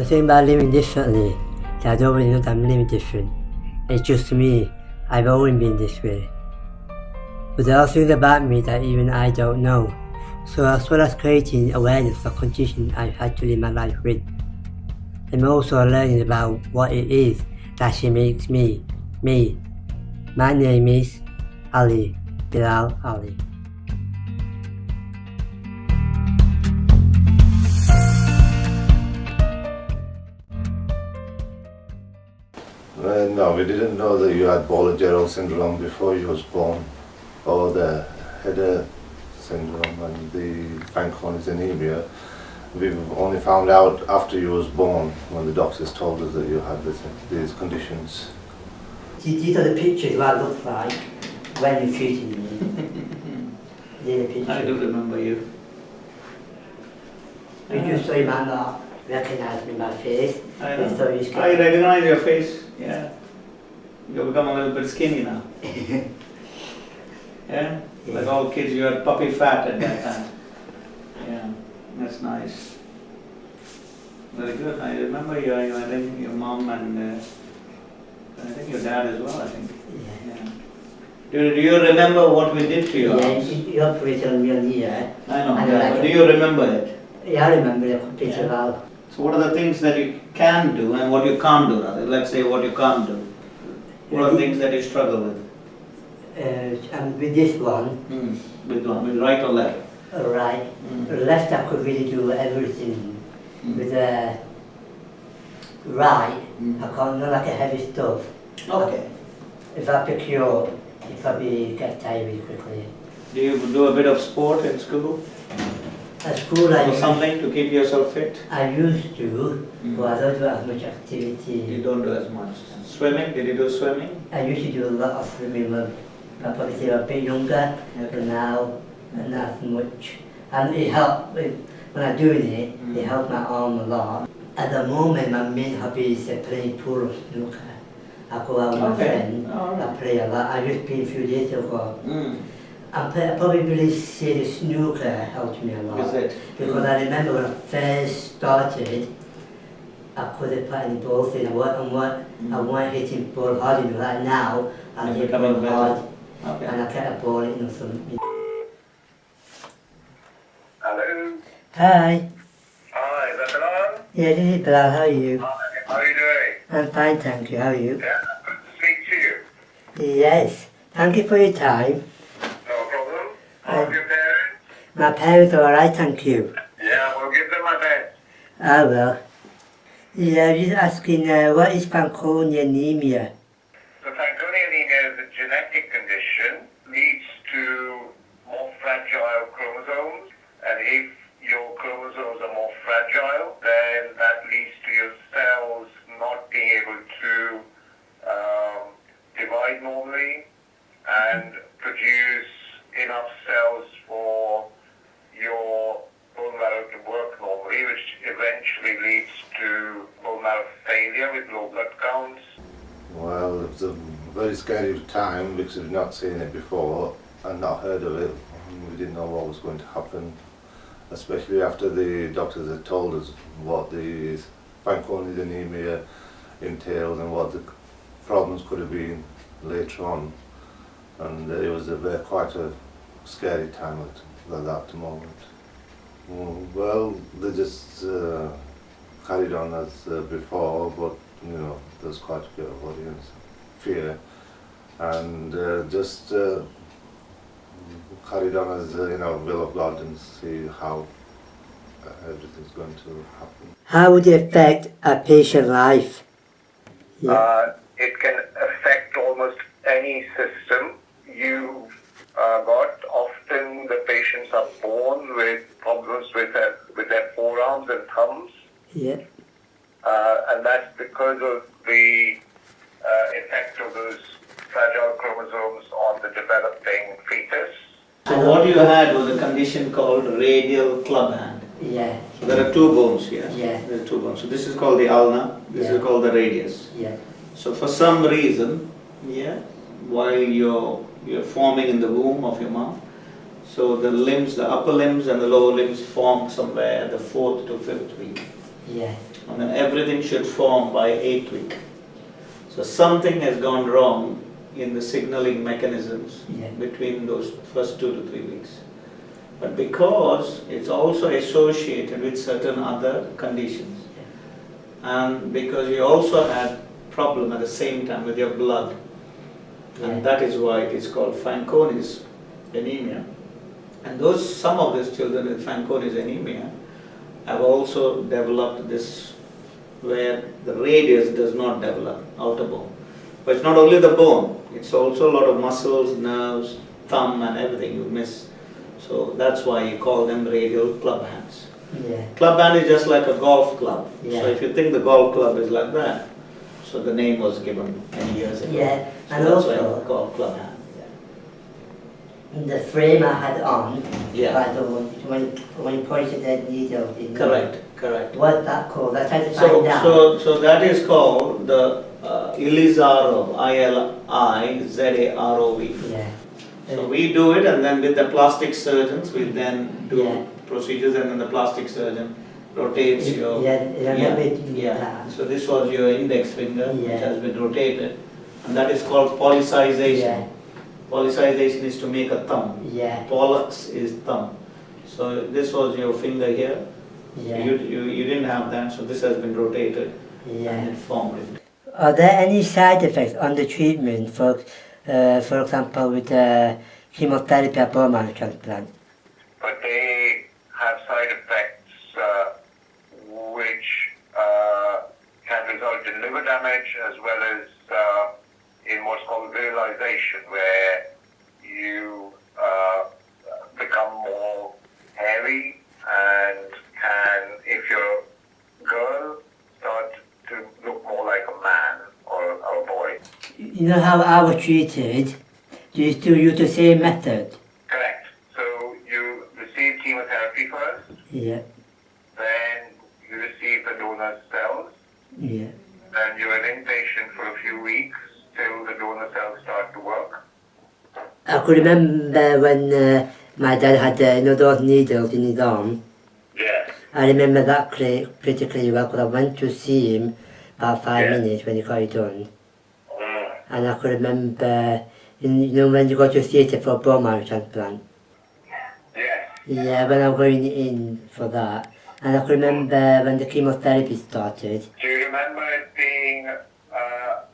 The thing about living differently is I don't really know that I'm living different. It's just me. I've always been this way. But there are things about me that even I don't know. So as well as creating awareness of conditions I've had to live my life with, I'm also learning about what it is that actually makes me, me. My name is Ali, Bilal Ali. No, we didn't know that you had baller-gerolds syndrome before you was born, or the header syndrome and the Fanconi's anemia. We've only found out after you was born when the doctors told us that you had these conditions. These are the pictures what I looked like when you treated me. I do remember you. You just so you might not recognise me by face. I know. I recognize your face, yeah. You've become a little bit skinny now. Yeah? Like all kids, you had puppy fat at that time. Yeah, that's nice. Very good. I remember you, I think your mom and I think your dad as well, I think. Yeah. Do you remember what we did to your house? You operated on me on the ear. I know, yeah. Do you remember it? Yeah, I remember it pretty well. So what are the things that you can do and what you can't do? Let's say what you can't do. What are the things that you struggle with? And with this one. With right or left? Right. Left I could really do everything. With the right, I can't do like a heavy stuff. Okay. If I pick you up, you probably get tired really quickly. Do you do a bit of sport in school? At school or something to keep yourself fit? I used to, but I don't do as much activity. You don't do as much. Swimming? Did you do swimming? I used to do a lot of swimming when I probably say I was a bit younger, but now not as much. And it helped, when I'm doing it, it helped my arm a lot. At the moment, my main hobby is playing pool or snooker. I go out with my friend, I play a lot. I just played a few days ago. I probably say the snooker helped me a lot. Is it? Because I remember when I first started, I couldn't put any balls in. I wasn't hitting ball hard enough. Like now, I hit ball hard. Okay. And I get a ball in or something. Hello. Hi. Hi, is that Bilal? Yeah, this is Bilal. How are you? Hi, how are you doing? I'm fine, thank you. How are you? Yeah, good to speak to you. Yes. Thank you for your time. No problem. How's your parents? My parents are alright, thank you. Yeah, we'll give them my best. I will. Yeah, I'm just asking, what is Fanconi anemia? So Fanconi anemia is a genetic condition, leads to more fragile chromosomes, and if your chromosomes are more fragile, then that leads to your cells not being able to divide normally and produce enough cells for your bone marrow to work normally, which eventually leads to bone marrow failure with low blood counts. Well, it was a very scary time because we'd not seen it before and not heard of it. We didn't know what was going to happen, especially after the doctors had told us what the Fanconi anemia entailed and what the problems could have been later on. And it was quite a scary time at that moment. Well, they just carried on as before, but you know, there was quite a bit of audience fear, and just carried on as will of God and see how everything's going to happen. How would it affect a patient's life? It can affect almost any system you got. Often the patients are born with problems with their forearms and thumbs. Yeah. And that's because of the effect of those fragile chromosomes on the developing fetus. So what you had was a condition called radial club hand. Yeah. So there are two bones here. Yeah. There are two bones. So this is called the ulna, this is called the radius. Yeah. So for some reason, while you're forming in the womb of your mom, so the limbs, the upper limbs and the lower limbs form somewhere at the 4th to 5th week. Yeah. and then everything should form by 8th week. So something has gone wrong in the signaling mechanisms between those first 2 to 3 weeks. But because it's also associated with certain other conditions, and because you also had problem at the same time with your blood, and that is why it is called Fanconi's anemia. And some of these children with Fanconi's anemia have also developed this where the radius does not develop, outer bone. But it's not only the bone, it's also a lot of muscles, nerves, thumb and everything you miss. So that's why you call them radial club hands. Club hand is just like a golf club. So if you think the golf club is like that, so the name was given many years ago. And so that's also, why it's called club hand. The frame I had on, when you pointed that needle in Correct. What's that called? I tried to find out. So that is called the Ilizarov, I-L-I-Z-A-R-O-V. So we do it, and then with the plastic surgeons, we then do procedures, and then the plastic surgeon rotates your... So this was your index finger, which has been rotated, and that is called polycization. Polycization is to make a thumb. Pollux is thumb. So this was your finger here. You didn't have that, so this has been rotated and it formed it. Are there any side effects on the treatment, for example, with chemotherapy or bone marrow transplant? But they have side effects which can result in liver damage as well as in what's called virilization, where you become more hairy and can, if you're a girl, start to look more like a man or a boy. You know how I was treated? Do you still use the same method? Correct. So you receive chemotherapy first. Then you receive the donor cells. Then you're an inpatient for a few weeks till the donor cells start to work. I could remember when my dad had those needles in his arm. I remember that pretty clearly well because I went to see him about 5 minutes when he got it done. And I could remember, when you go to theatre for a bone marrow transplant. When I was going in for that. And I could remember when the chemotherapy started. Do you remember it being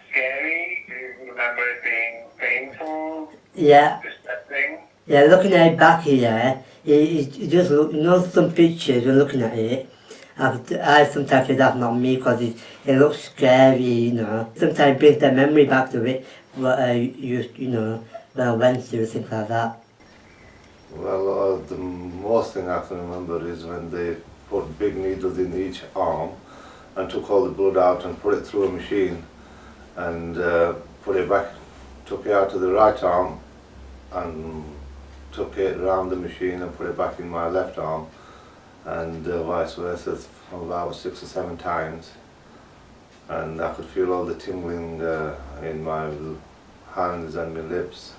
scary? Do you remember it being painful? Distressing? Looking at it back here, it just look, some pictures when looking at it, I sometimes feel that's not me because it looks scary, Sometimes it brings the memory back to it, what I used, when I went through, things like that. Well, the most thing I can remember is when they put big needles in each arm and took all the blood out and put it through a machine and put it back, took it out to the right arm and took it around the machine and put it back in my left arm, and vice versa about 6 or 7 times, and I could feel all the tingling in my hands and my lips.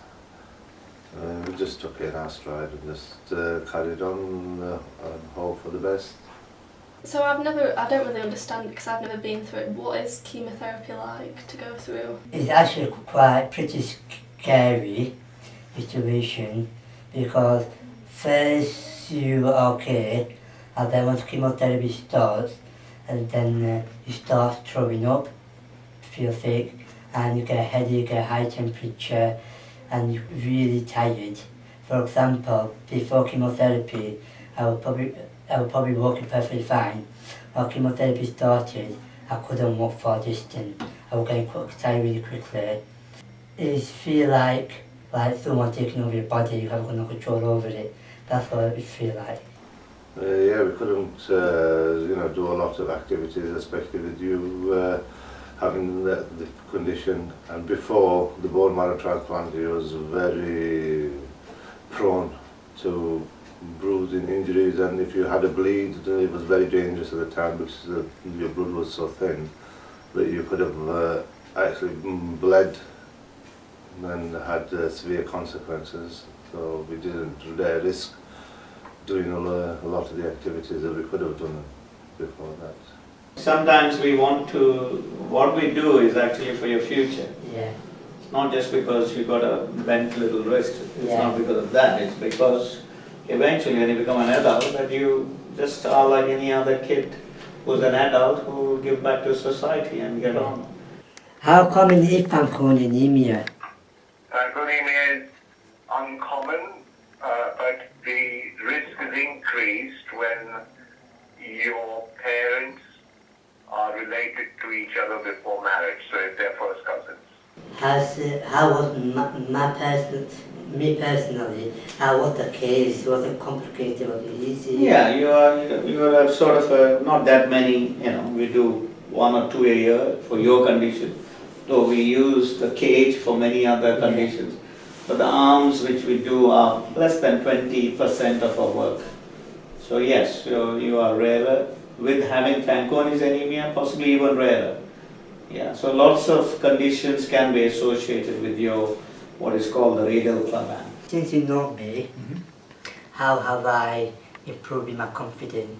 We just took it in our stride and just carried on and hope for the best. So I don't really understand because I've never been through it. What is chemotherapy like to go through? It's actually pretty scary situation, because first you are okay, and then once chemotherapy starts, and then you start throwing up, feel sick, and you get a headache, get a high temperature, and you're really tired. For example, before chemotherapy, I was probably walking perfectly fine. While chemotherapy started, I couldn't walk far distance. I was getting tired really quickly. It feels like someone taking over your body, you have no control over it. That's what it feels like. We couldn't, do a lot of activities, especially with you having the condition. And before the bone marrow transplant, he was very prone to bruising injuries, and if you had a bleed, it was very dangerous at the time because your blood was so thin that you could have actually bled and had severe consequences. So we didn't risk doing a lot of the activities that we could have done before that. Sometimes we want to, what we do is actually for your future. Yeah. It's not just because you got a bent little wrist, it's Yeah. not because of that, it's because eventually when you become an adult that you just are like any other kid who's an adult who will give back to society and get on. How common is Fanconi anemia? Hyponatremia is uncommon, but the risk is increased when your parents are related to each other before marriage, so if they're first cousins. How was me personally, how was the case? Was it complicated? Was it easy? Yeah, you are sort of not that many, we do 1 or 2 a year for your condition, though we use the cage for many other conditions. But the arms which we do are less than 20% of our work. So yes, you are rarer with having Fanconi's anemia, possibly even rarer. Yeah, so lots of conditions can be associated with your what is called the radial club. Since you know me, how have I improved in my confidence?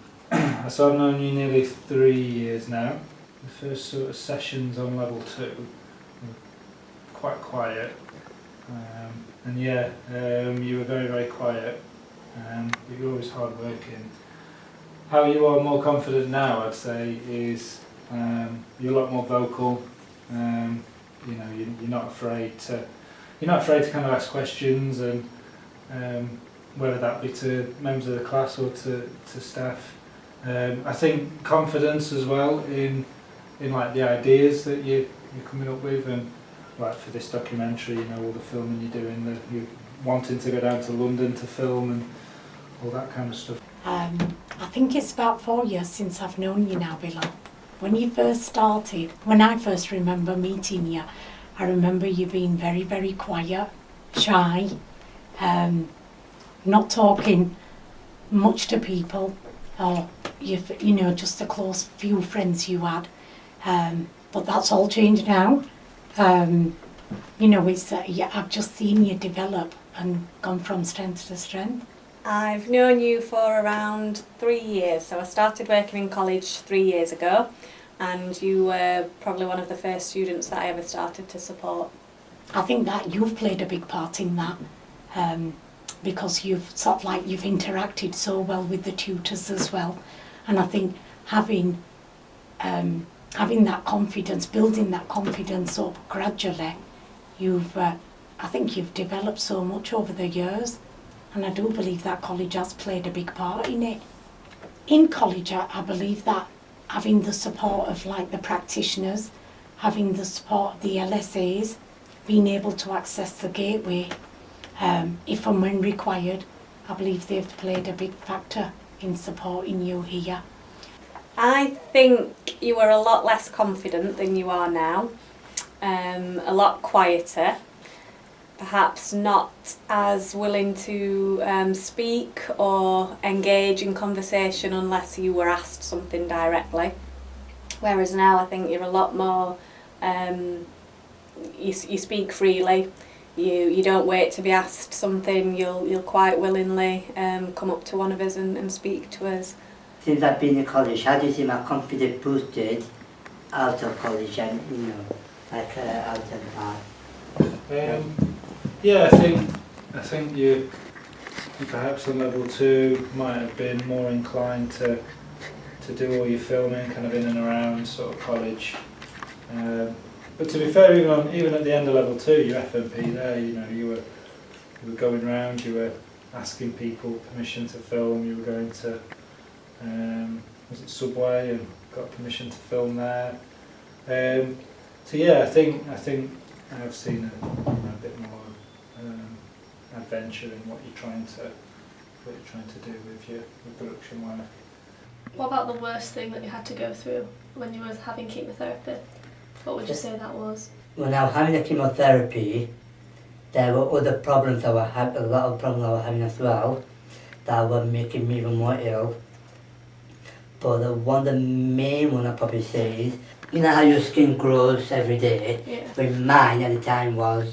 So I've known you nearly 3 years now. The first sort of sessions on level 2 were quite quiet. And yeah, you were very, very quiet, but you're always hard working. How you are more confident now, I'd say, is you're a lot more vocal. You're not afraid to kind of ask questions, and whether that be to members of the class or to staff. I think confidence as well in like the ideas that you're coming up with, and like for this documentary, all the filming you're doing, you're wanting to go down to London to film and all that kind of stuff. I think it's about 4 years since I've known you now, Bilal. When you first started, when I first remember meeting you, I remember you being very, very quiet, shy, not talking much to people, or just the close few friends you had. But that's all changed now. I've just seen you develop and gone from strength to strength. I've known you for around 3 years, so I started working in college 3 years ago, and you were probably one of the first students that I ever started to support. I think that you've played a big part in that, because you've interacted so well with the tutors as well, and I think having that confidence, building that confidence up gradually, I think you've developed so much over the years. And I do believe that college has played a big part in it. In college, I believe that having the support of the practitioners, having the support of the LSAs, being able to access the gateway, if and when required, I believe they've played a big factor in supporting you here. I think you were a lot less confident than you are now, a lot quieter. Perhaps not as willing to speak or engage in conversation unless you were asked something directly. Whereas now I think you're a lot more, you speak freely, you don't wait to be asked something, you'll quite willingly come up to one of us and speak to us. Since I've been in college, how do you see my confidence boosted out of college and, out of life? Yeah, I think you perhaps on level 2 might have been more inclined to do all your filming kind of in and around sort of college. But to be fair, even at the end of level 2, your FMP there, you were going around, you were asking people permission to film, you were going to was it Subway and got permission to film there. So yeah, I think I have seen a bit more adventure in what you're trying to do with your production work. What about the worst thing that you had to go through when you were having chemotherapy? What would you say that was? When I was having the chemotherapy, there were other problems a lot of problems I was having as well, that were making me even more ill. But the main one I probably say is, you know how your skin grows every day? Yeah. But mine at the time was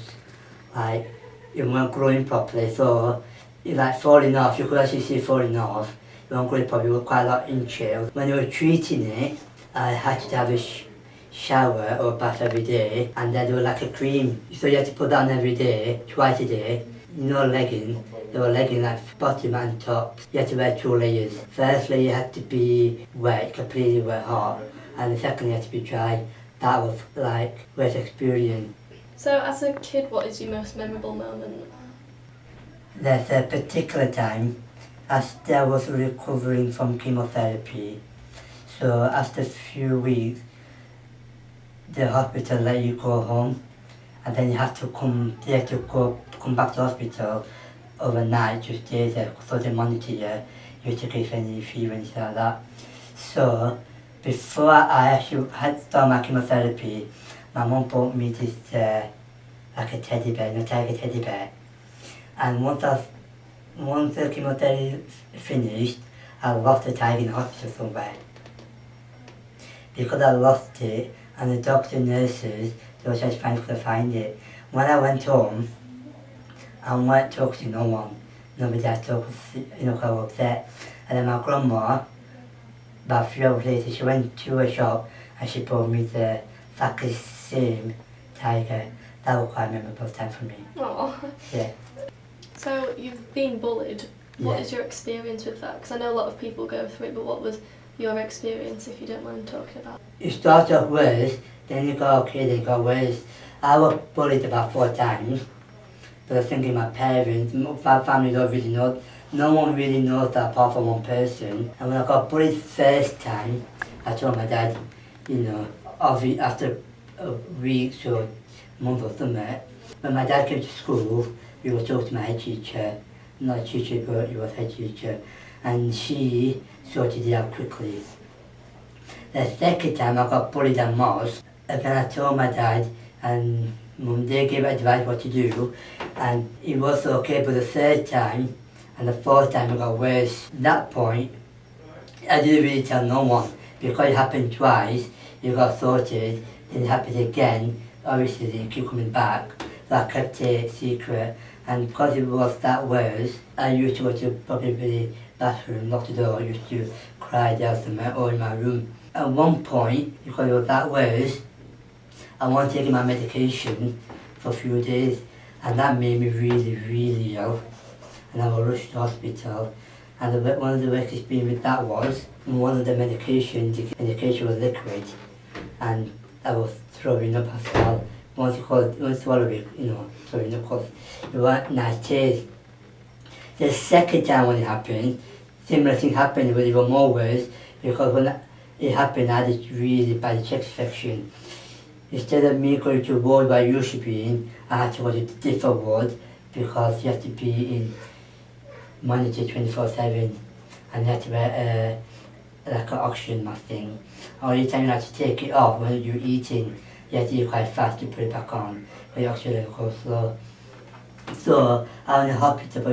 it weren't growing properly, so it's falling off. You could actually see it falling off. It weren't growing properly, it was quite a lot inches. When they were treating it, I had to have a shower or bath every day, and then there was like a cream, so you had to put that on every day, twice a day. No legging, there were leggings like bottom and top. You had to wear 2 layers. First layer had to be wet, completely wet hot, and the second layer had to be dry. That was like worst experience. So as a kid, what is your most memorable moment? There's a particular time as I was recovering from chemotherapy. So after a few weeks, the hospital let you go home, and then you have to come back to hospital overnight to stay there so they monitor you. You take any fever and anything like that. So before I actually had started my chemotherapy, my mum bought me this like a teddy bear, a tiger teddy bear. And once the chemotherapy finished, I lost the tiger in the hospital somewhere. Because I lost it, and the doctor and nurses, they were trying to find it. When I went home, I weren't talking to no one. Nobody I talked, quite upset. And then my grandma, about 3 hours later, she went to a shop and she bought me the exactly same tiger. That was quite a memorable time for me. Oh. Yeah. So you've been bullied. What Yeah. is your experience with that? Because I know a lot of people go through it, but what was your experience, if you don't mind talking about? You start off worse, then you go okay, then you go worse. I was bullied about 4 times, but I was thinking my parents, my family don't really know, no one really knows that apart from one person. And when I got bullied first time, I told my dad, after a week or a month or something, when my dad came to school, we were talking to my head teacher, not teacher, but he was head teacher, and she sorted it out quickly. The second time I got bullied at mosque, again I told my dad, and Mum, they gave advice what to do, and it was okay, but the third time and the fourth time it got worse. At that point, I didn't really tell no one, because it happened twice, it got sorted, then it happened again, obviously they keep coming back, so I kept it secret, and because it was that worse, I used to go to probably the bathroom, lock the door, I used to cry there somewhere or in my room. At one point, because it was that worse, I wasn't taking my medication for a few days, and that made me really, really ill. And I was rushed to hospital. And one of the worst experiences with that was, one of the medication was liquid, and I was throwing up as well. Once you swallow it, throwing up, because it wasn't nice taste. The second time when it happened, similar thing happened, but even more worse, because when it happened, I had a really bad chest infection. Instead of me going to a ward where I used to be in, I had to go to a different ward, because you have to be in monitor 24/7, and you have to wear like an oxygen mask thing. Only time you have to take it off when you're eating, you have to eat quite fast to put it back on, but your oxygen level goes slow. So I was in the hospital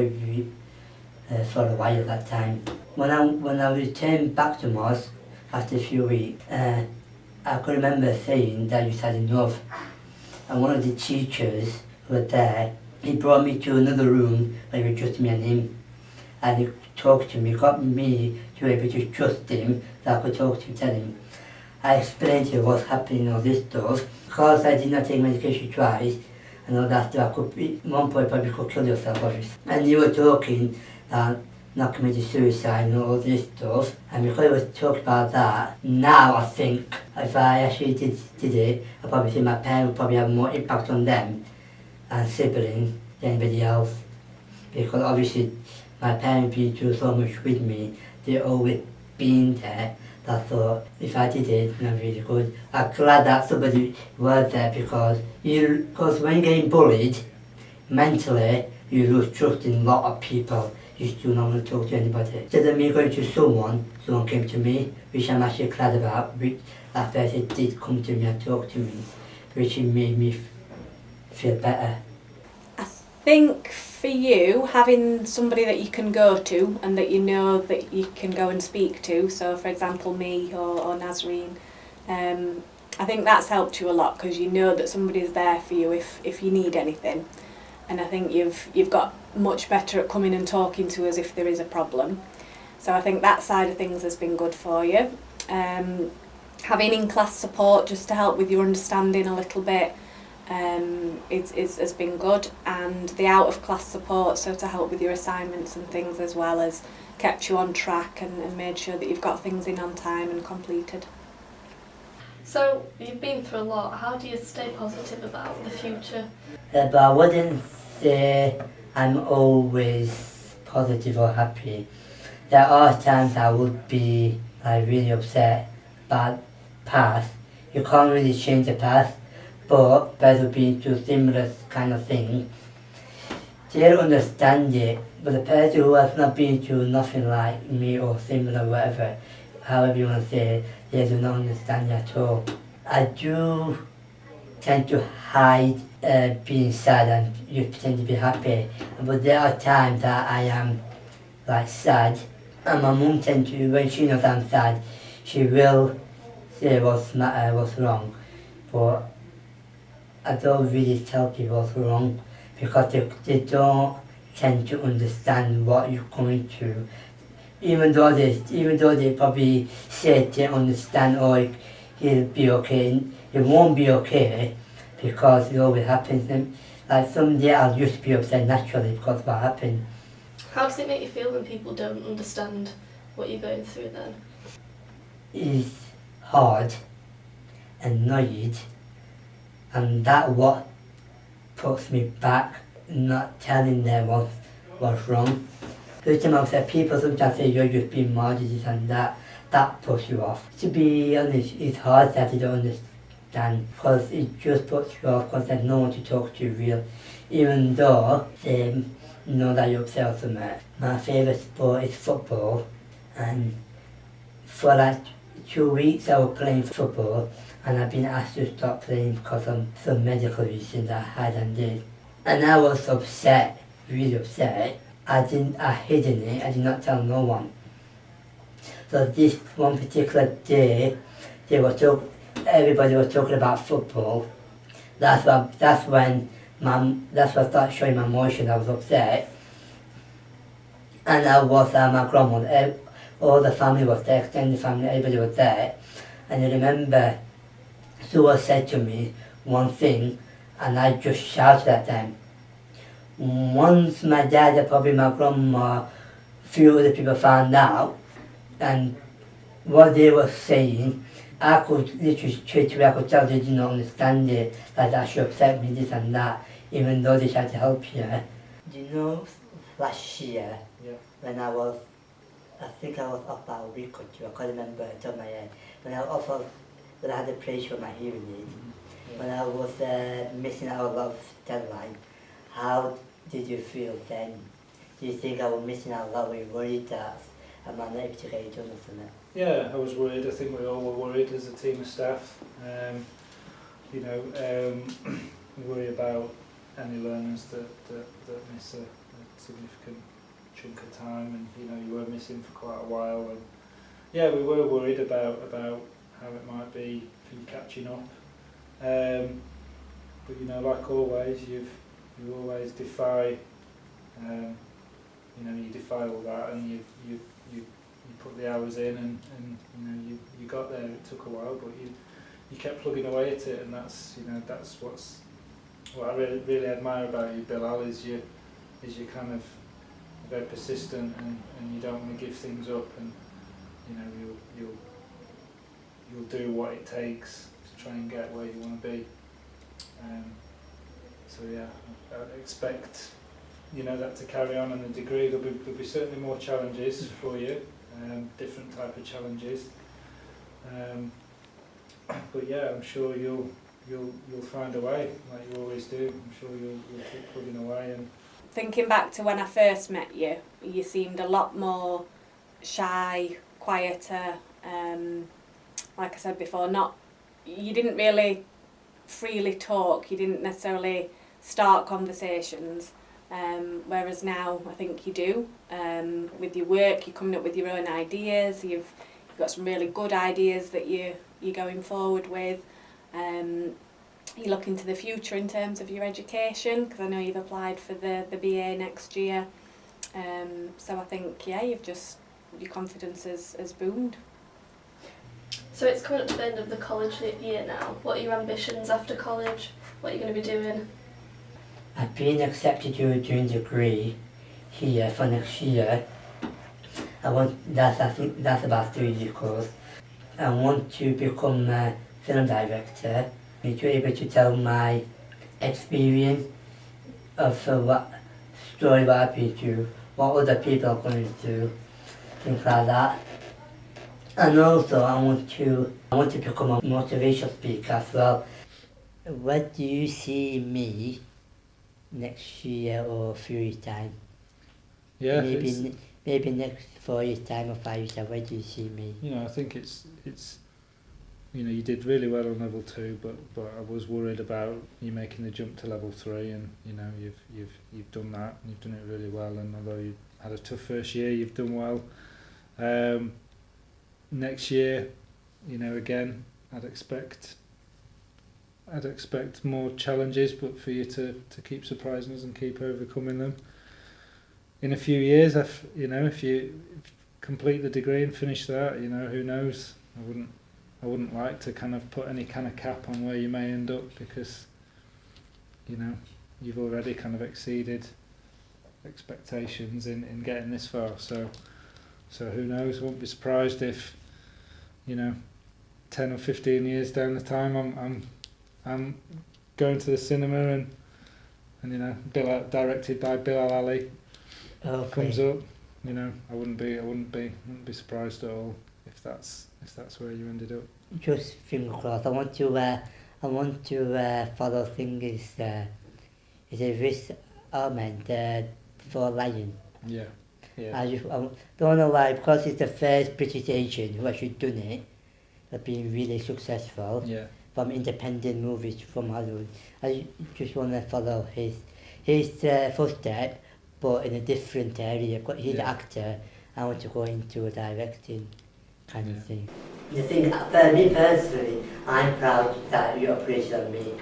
for a while at that time. When I returned back to mosque after a few weeks, I could remember saying that you had enough. And one of the teachers who were there, he brought me to another room where it was just me and him. And he talked to me, got me to be able to trust him, so I could talk to him, tell him. I explained to him what's happening, all this stuff. Because I did not take medication twice, and all that stuff, at one point probably could kill yourself, obviously. And you were talking that not committing suicide and all this stuff, and because I was talking about that, now I think if I actually did it, I probably think my parents would probably have more impact on them and siblings than anybody else. Because obviously my parents been through so much with me, they always been there. I thought if I did it, not really good. I'm glad that somebody was there, because when you're getting bullied, mentally you lose trust in a lot of people. You still not want to talk to anybody. Instead of me going to someone came to me, which I'm actually glad about, which that person did come to me and talk to me, which made me feel better. I think for you, having somebody that you can go to and that you know that you can go and speak to, so for example me or Nazreen, I think that's helped you a lot, because you know that somebody's there for you if you need anything. And I think you've got much better at coming and talking to us if there is a problem. So I think that side of things has been good for you. having in-class support just to help with your understanding a little bit has been good, and the out-of-class support, so to help with your assignments and things as well, has kept you on track and made sure that you've got things in on time and completed. So, you've been through a lot. How do you stay positive about the future? But I wouldn't say I'm always positive or happy. There are times I would be like really upset about past. You can't really change the past, but better be to similar kind of thing. They'll understand it, but the person who has not been through nothing like me or similar, whatever, however you want to say it, they do not understand it at all. I do tend to hide being sad and you pretend to be happy, but there are times that I am like sad, and my mum tends to, when she knows I'm sad, she will say what's wrong, but I don't really tell people what's wrong because they don't tend to understand what you're going through. Even though they probably say they understand, or he'll be okay, he won't be okay because it always happens. And like someday I'll just be upset naturally because of what happened. How does it make you feel when people don't understand what you're going through then? It's hard, annoyed, and that what puts me back, not telling them what's wrong. Sometimes people sometimes say you're just being martyred, this and that puts you off. To be honest, it's hard that you don't understand because it just puts you off because there's no one to talk to real. Even though they know that you're upset or something. My favourite sport is football, and for like 2 weeks I was playing football, and I've been asked to stop playing because of some medical reasons I had and did. And I was upset, really upset. I hidden it, I did not tell no one. So this one particular day, everybody was talking about football. That's when I started showing my emotion. I was upset. And I was at my grandma, all the family was there, extended family, everybody was there. And I remember someone said to me one thing, and I just shouted at them. Once my dad and probably my grandma, few other people found out, and what they were saying, I could literally straight away, I could tell they didn't understand it, that I should upset me, this and that, even though they tried to help you. Do you know, last year, when I think I was off about a week or two, I can't remember off the top of my head, when I had a place for my hearing aid, when I was missing out a lot of deadline, how did you feel then? Do you think I was missing out a lot? Were you worried that I might not able to get it done or something? Yeah, I was worried. I think we all were worried as a team of staff. We worry about any learners that miss a significant chunk of time, and you were missing for quite a while. And yeah, we were worried about how it might be for you catching up. But like always, you always defy. You defy all that, and you put the hours in, and you got there. It took a while, but you kept plugging away at it, and that's what I really admire about you, Bilal, is you kind of very persistent, and you don't want to give things up, and you'll do what it takes to try and get where you want to be. So yeah, I expect that to carry on in a degree. There'll be certainly more challenges for you, different type of challenges. But yeah, I'm sure you'll find a way, like you always do. I'm sure you'll keep plugging away. And thinking back to when I first met you, you seemed a lot more shy, quieter. Like I said before, you didn't really freely talk. You didn't necessarily start conversations. Whereas now I think you do. With your work, you're coming up with your own ideas. You've got some really good ideas that you're going forward with. You look into the future in terms of your education, because I know you've applied for the BA next year. So I think your confidence has boomed. So it's coming up to the end of the college year now. What are your ambitions after college? What are you going to be doing? I've been accepted to a junior degree here for next year. I think that's about 3 years course. I want to become a film director, to be able to tell my experience of what I've been through, what other people are going through, things like that. And also I want to become a motivational speaker as well. What do you see me next year or 3 years time? Yeah, Maybe next 4 years time or 5 years time. Where do you see me? You know, I think it's you did really well on level 2, but I was worried about you making the jump to level 3, and you've done that, and you've done it really well. And although you had a tough first year, you've done well. Next year, again, I'd expect more challenges, but for you to keep surprising us and keep overcoming them. In a few years, if you complete the degree and finish that, who knows? I wouldn't like to kind of put any kind of cap on where you may end up, because you've already kind of exceeded expectations in getting this far. So who knows? Won't be surprised if 10 or 15 years down the time I'm going to the cinema and directed by Bilal Ali comes up. I wouldn't be surprised at all if that's where you ended up. Just finger crossed. I want to follow things. Is a Riz Ahmed for Lion. Yeah. I don't know why, because it's the first British Asian who actually done it. They've been really successful. Yeah. From independent movies from Hollywood. I just want to follow his footsteps, but in a different area. He's an actor. I want to go into a directing kind of thing. The thing, for me personally, I'm proud that you appreciate on me.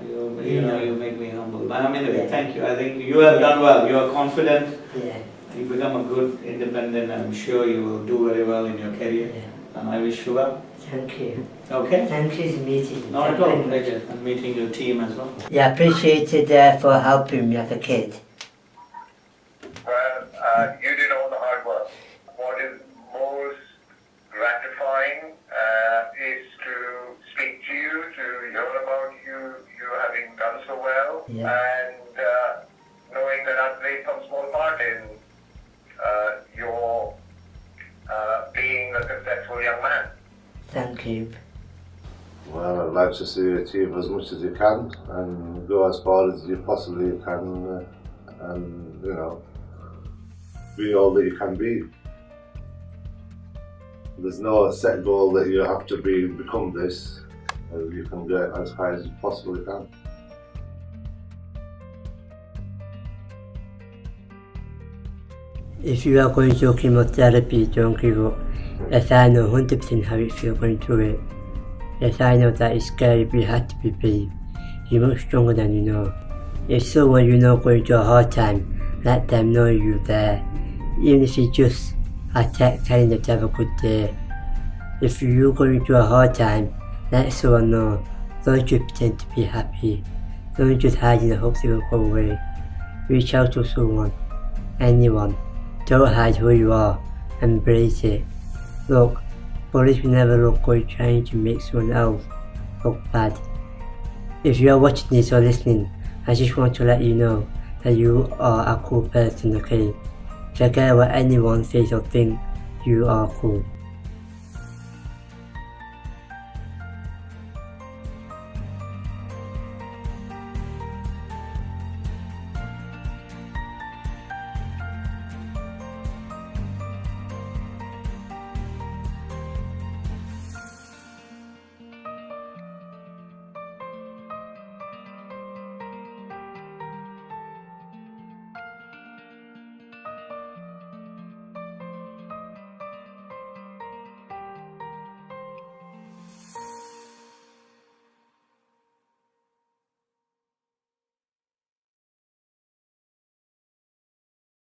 You make me humble. But anyway, thank you. I think you have done well. You are confident. Yeah. You become a good independent. I'm sure you will do very well in your career. Yeah. And I wish you well. Thank you. Okay? Thank you for meeting me. Not at all. Pleasure. And meeting your team as well. Yeah, appreciated for helping me as a kid. Well, you did all the hard work. What is most gratifying is to speak to you, to hear about you having done so well, and knowing that I've played some small part in your being a successful young man. Thank you. Well, I'd like to see you achieve as much as you can and go as far as you possibly can, and be all that you can be. There's no set goal that you have to become this. You can get as high as you possibly can. If you are going through chemotherapy, don't give up. Yes, I know 100% how it feels going through it. Yes, I know that it's scary, but you have to be brave. You're much stronger than you know. If someone you know going through a hard time, let them know you're there. Even if it's just a text telling them to have a good day. If you're going through a hard time, let someone know. Don't just pretend to be happy. Don't just hide in the hopes it will go away. Reach out to someone, anyone. Don't hide who you are. Embrace it. Look, bullies will never look good trying to make someone else look bad. If you are watching this or listening, I just want to let you know that you are a cool person, okay? Forget what anyone says or thinks, you are cool.